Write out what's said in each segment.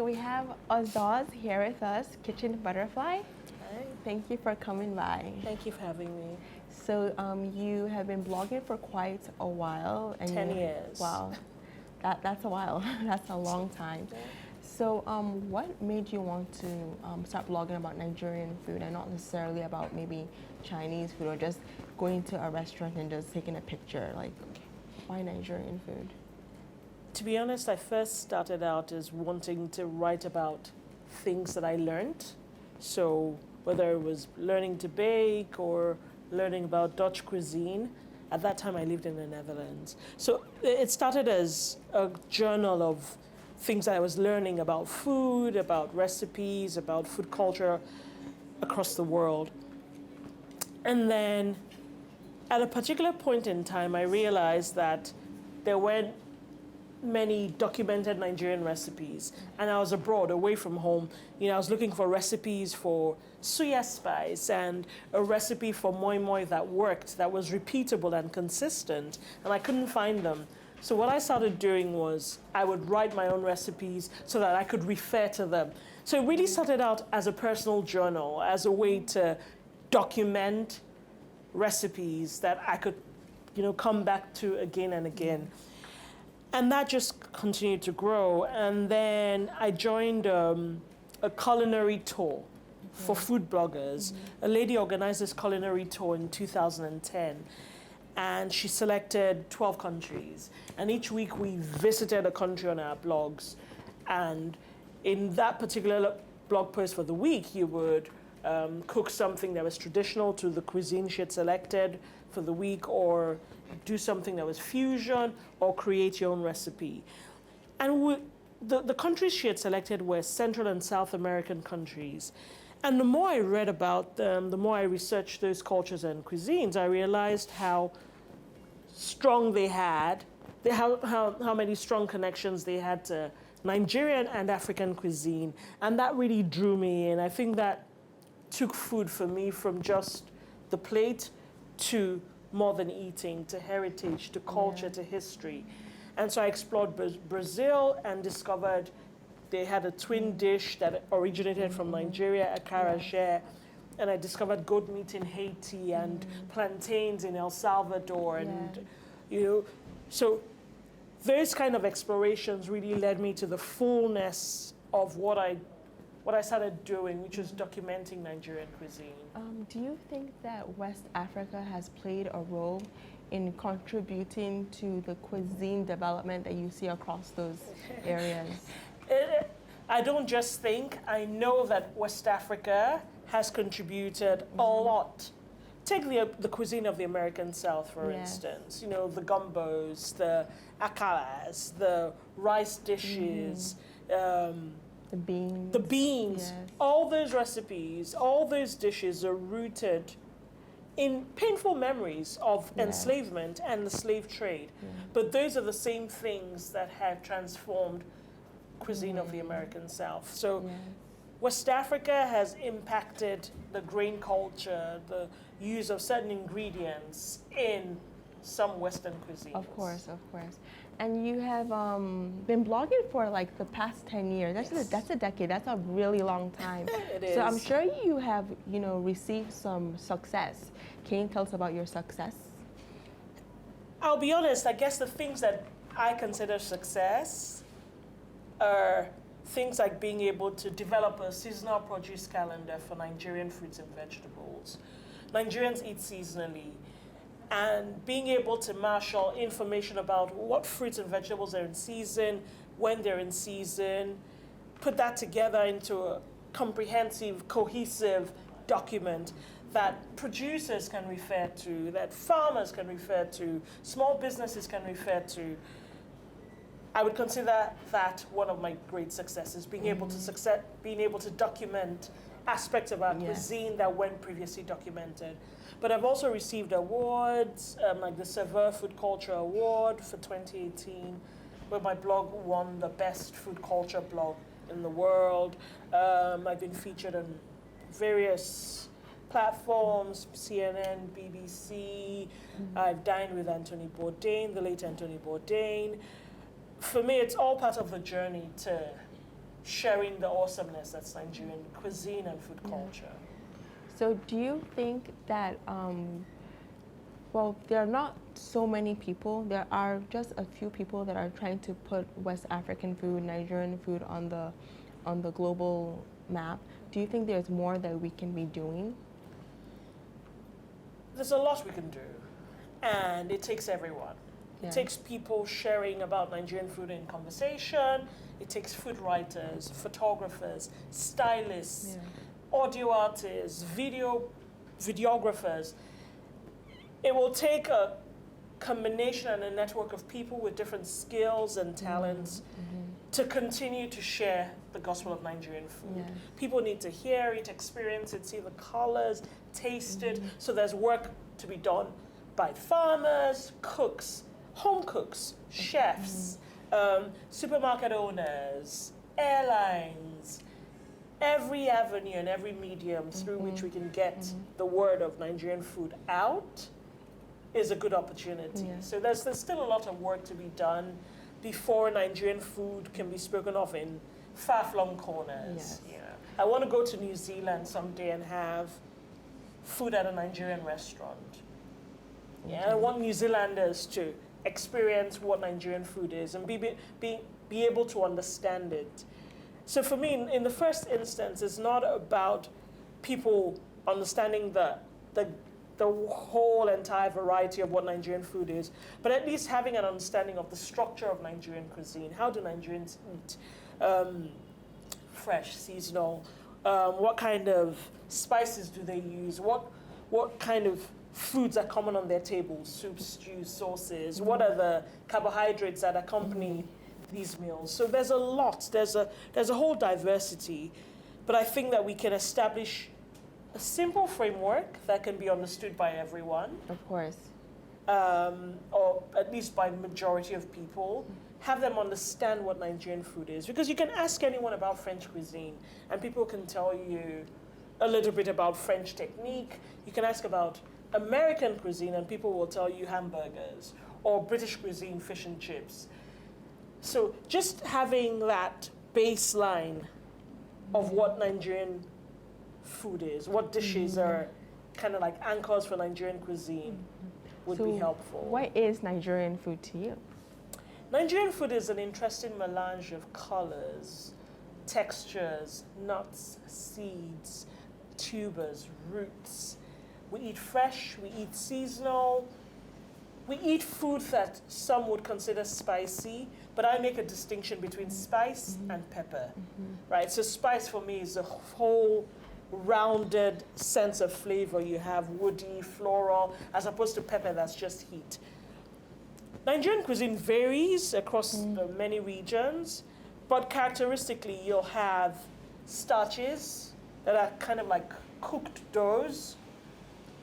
we have Ozoz here with us, Kitchen Butterfly. Hi. Thank you for coming by. Thank you for having me. So you have been blogging for quite a while. And 10 years. Wow, that's a while. That's a long time. Yeah. So what made you want to start blogging about Nigerian food and not necessarily about maybe Chinese food or just going to a restaurant and just taking a picture? Like, why Nigerian food? To be honest, I first started out as wanting to write about things that I learned. So whether it was learning to bake or learning about Dutch cuisine, at that time I lived in the Netherlands. So it started as a journal of things I was learning about food, about recipes, about food culture across the world. And then at a particular point in time, I realized that there weren't many documented Nigerian recipes. And I was abroad, away from home. You know, I was looking for recipes for suya spice and a recipe for moi moi that worked, that was repeatable and consistent, and I couldn't find them. So what I started doing was I would write my own recipes so that I could refer to them. So it really started out as a personal journal, as a way to document recipes that I could, come back to again and again. And that just continued to grow. And then I joined a culinary tour for food bloggers. A lady organized this culinary tour in 2010. And she selected 12 countries. And each week we visited a country on our blogs. And in that particular blog post for the week, you would cook something that was traditional to the cuisine she had selected for the week, or do something that was fusion, or create your own recipe. And the countries she had selected were Central and South American countries. And the more I read about them, the more I researched those cultures and cuisines, I realized how strong they had, how many strong connections they had to Nigerian and African cuisine. And that really drew me in. I think that took food for me from just the plate to more than eating, to heritage, to culture, to history. And so I explored Brazil and discovered they had a twin dish that originated from Nigeria, akara jẹ. And I discovered goat meat in Haiti and plantains in El Salvador. And, so those kind of explorations really led me to the fullness of what I started doing, which was documenting Nigerian cuisine. Do you think that West Africa has played a role in contributing to the cuisine development that you see across those areas? I don't just think, I know that West Africa has contributed a lot. Take the cuisine of the American South, for instance. The gumbos, the akaras, the rice dishes, the beans. Yes. All those recipes, all those dishes are rooted in painful memories of enslavement and the slave trade. But those are the same things that have transformed cuisine of the American South. So West Africa has impacted the grain culture, the use of certain ingredients in some Western cuisines. Of course. And you have been blogging for like the past 10 years. That's a decade. That's a really long time. It is. So I'm sure you have, received some success. Can you tell us about your success? I'll be honest, I guess the things that I consider success are things like being able to develop a seasonal produce calendar for Nigerian fruits and vegetables. Nigerians eat seasonally. And being able to marshal information about what fruits and vegetables are in season, when they're in season, put that together into a comprehensive, cohesive document that producers can refer to, that farmers can refer to, small businesses can refer to. I would consider that one of my great successes, being able to document aspects of our cuisine that weren't previously documented. But I've also received awards, like the Severe Food Culture Award for 2018, where my blog won the best food culture blog in the world. I've been featured on various platforms, CNN, BBC. I've dined with Anthony Bourdain, the late Anthony Bourdain. For me, it's all part of the journey to sharing the awesomeness that's Nigerian cuisine and food culture. So do you think that, well, there are not so many people. There are just a few people that are trying to put West African food, Nigerian food on the global map. Do you think there's more that we can be doing? There's a lot we can do, and it takes everyone. Yeah. It takes people sharing about Nigerian food in conversation. It takes food writers, photographers, stylists, audio artists, videographers. It will take a combination and a network of people with different skills and talents to continue to share the gospel of Nigerian food. Yes. People need to hear it, experience it, see the colors, taste it. So there's work to be done by farmers, cooks, home cooks, chefs, supermarket owners, airlines, every avenue and every medium through which we can get the word of Nigerian food out is a good opportunity. Yeah. So there's still a lot of work to be done before Nigerian food can be spoken of in far-flung corners. Yes. You know, I want to go to New Zealand someday and have food at a Nigerian restaurant. Yeah, I want New Zealanders to experience what Nigerian food is and be able to understand it. So for me, in the first instance, it's not about people understanding the whole entire variety of what Nigerian food is, but at least having an understanding of the structure of Nigerian cuisine. How do Nigerians eat? Fresh, seasonal. What kind of spices do they use? What kind of foods are common on their tables? Soups, stews, sauces. What are the carbohydrates that accompany these meals? So there's a lot. There's a whole diversity, but I think that we can establish a simple framework that can be understood by everyone. Of course. Or at least by majority of people, have them understand what Nigerian food is. Because you can ask anyone about French cuisine, and people can tell you a little bit about French technique. You can ask about American cuisine, and people will tell you hamburgers, or British cuisine, fish and chips. So just having that baseline of what Nigerian food is, what dishes are kind of like anchors for Nigerian cuisine would be helpful. What is Nigerian food to you? Nigerian food is an interesting melange of colors, textures, nuts, seeds, tubers, roots. We eat fresh, we eat seasonal, we eat food that some would consider spicy, but I make a distinction between spice and pepper, right? So spice for me is a whole rounded sense of flavor. You have woody, floral, as opposed to pepper that's just heat. Nigerian cuisine varies across the many regions, but characteristically you'll have starches that are kind of like cooked doughs,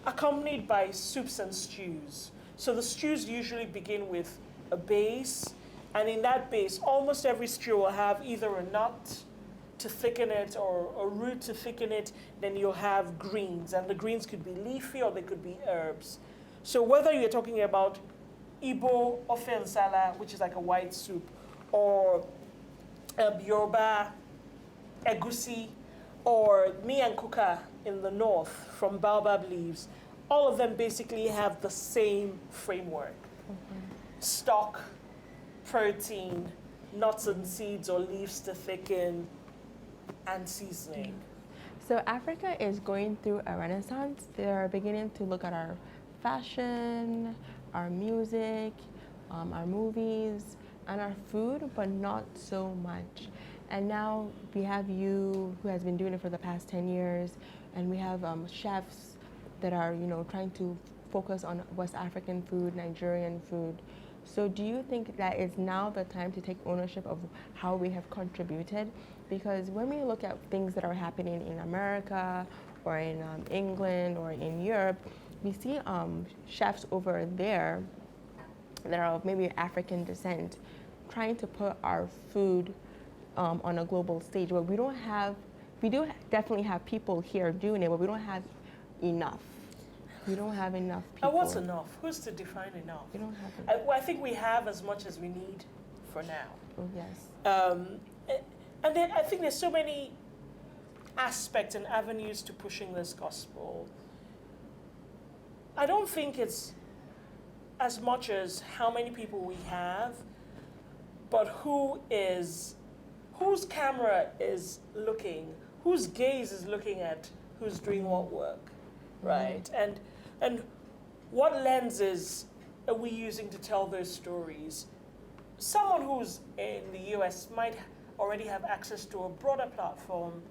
accompanied by soups and stews. So the stews usually begin with a base, and in that base, almost every stew will have either a nut to thicken it or a root to thicken it. Then you'll have greens, and the greens could be leafy or they could be herbs. So whether you're talking about Igbo ofe nsala, which is like a white soup, or Yoruba egusi, or miyan kuka in the north from baobab leaves, all of them basically have the same framework. Stock, protein, nuts and seeds or leaves to thicken, and seasoning. So Africa is going through a renaissance. They're beginning to look at our fashion, our music, our movies, and our food, but not so much. And now we have you, who has been doing it for the past 10 years, and we have chefs that are, trying to focus on West African food, Nigerian food. So do you think that it's now the time to take ownership of how we have contributed? Because when we look at things that are happening in America or in England or in Europe, we see chefs over there that are of maybe African descent trying to put our food on a global stage, but we do definitely have people here doing it, but we don't have enough. We don't have enough people. And what's enough? Who's to define enough? We don't have enough. I think we have as much as we need for now. Oh, yes. And then I think there's so many aspects and avenues to pushing this gospel. I don't think it's as much as how many people we have, but whose camera is looking, whose gaze is looking at who's doing what work, right? And what lenses are we using to tell those stories? Someone who's in the US might already have access to a broader platform,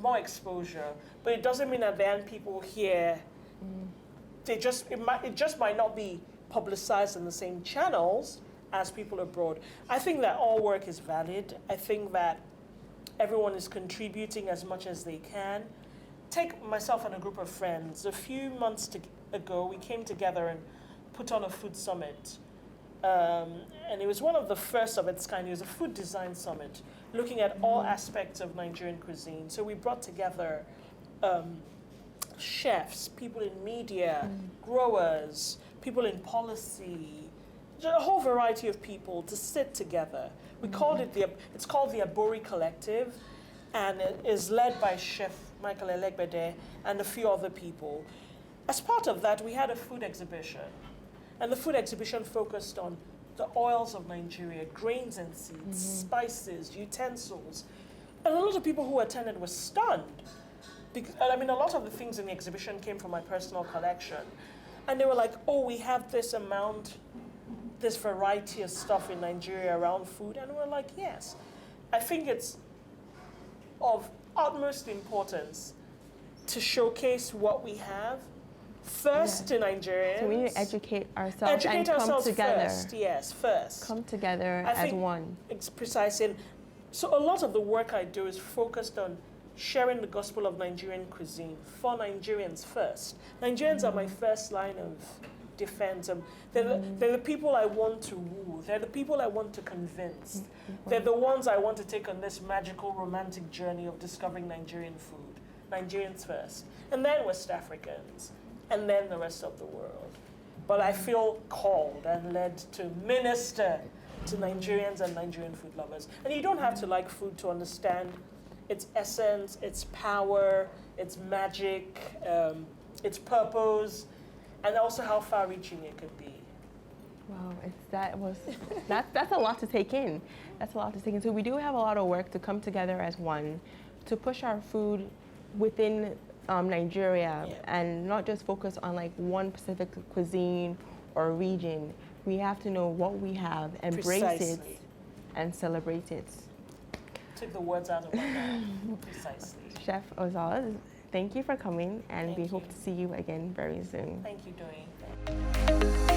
more exposure, but it doesn't mean that then people here, it just might not be publicized in the same channels as people abroad. I think that all work is valid. I think that everyone is contributing as much as they can. Take myself and a group of friends. A few months ago, we came together and put on a food summit. And it was one of the first of its kind. It was a food design summit, looking at all aspects of Nigerian cuisine. So we brought together chefs, people in media, growers, people in policy, a whole variety of people to sit together. We called it it's called the Abori Collective, and it is led by Chef Michael Elegbede and a few other people. As part of that, we had a food exhibition, and the food exhibition focused on the oils of Nigeria, grains and seeds, spices, utensils. And a lot of people who attended were stunned. I mean, a lot of the things in the exhibition came from my personal collection. And they were like, oh, we have this variety of stuff in Nigeria around food. And we're like, yes. I think it's of utmost importance to showcase what we have first to Nigerians. So we need to educate ourselves and come together. First. Come together as one. It's precisely. So a lot of the work I do is focused on sharing the gospel of Nigerian cuisine for Nigerians first. Nigerians are my first line of defense. They're the people I want to woo. They're the people I want to convince. They're the ones I want to take on this magical, romantic journey of discovering Nigerian food. Nigerians first. And then West Africans. And then the rest of the world. But I feel called and led to minister to Nigerians and Nigerian food lovers. And you don't have to like food to understand its essence, its power, its magic, its purpose, and also how far-reaching it could be. Wow, that's a lot to take in. That's a lot to take in. So we do have a lot of work to come together as one, to push our food within Nigeria, and not just focus on like one specific cuisine or region. We have to know what we have, embrace it, and celebrate it. Took the words out of my mouth. Precisely. Chef Ozoz, thank you for coming, and we hope to see you again very soon. Thank you, Doreen.